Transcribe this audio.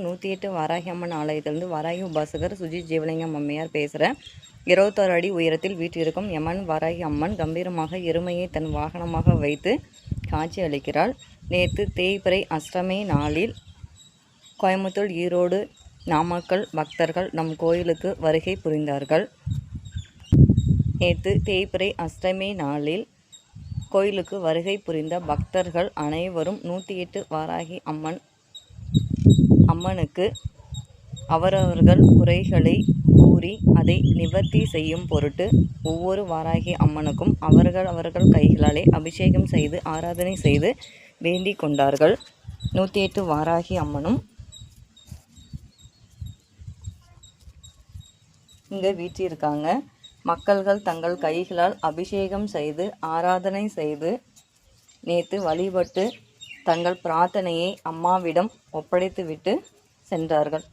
108 வாராகி அம்மன் ஆலயத்திலிருந்து வாராகி உபாசகர் சுஜித் ஜீவலிங்கம் அம்மையார் பேசுகிறேன். 26 அடி உயரத்தில் வீற்றிருக்கும் யமன் வாராகி அம்மன் கம்பீரமாக எருமையை தன் வாகனமாக வைத்து காட்சி அளிக்கிறாள். நேற்று தேய்பிறை அஷ்டமி நாளில் கோயம்புத்தூர், ஈரோடு, நாமக்கல் பக்தர்கள் நம் கோயிலுக்கு வருகை புரிந்தார்கள். நேற்று தேய்பிறை அஷ்டமி நாளில் கோயிலுக்கு வருகை புரிந்த பக்தர்கள் அனைவரும் 108 வாராகி அம்மனுக்கு அவரவர்கள் குறைகளை கூறி அதை நிவர்த்தி செய்யும் பொருட்டு ஒவ்வொரு வாராகி அம்மனுக்கும் அவர்கள் கைகளாலே அபிஷேகம் செய்து ஆராதனை செய்து வேண்டிக் கொண்டார்கள். 108 வாராகி அம்மனும் இங்கே வீற்றிருக்காங்க. மக்கள்கள் தங்கள் கைகளால் அபிஷேகம் செய்து ஆராதனை செய்து நேற்று வழிபட்டு தங்கள் பிரார்த்தனையை அம்மாவிடம் ஒப்படைத்துவிட்டு சென்றார்கள்.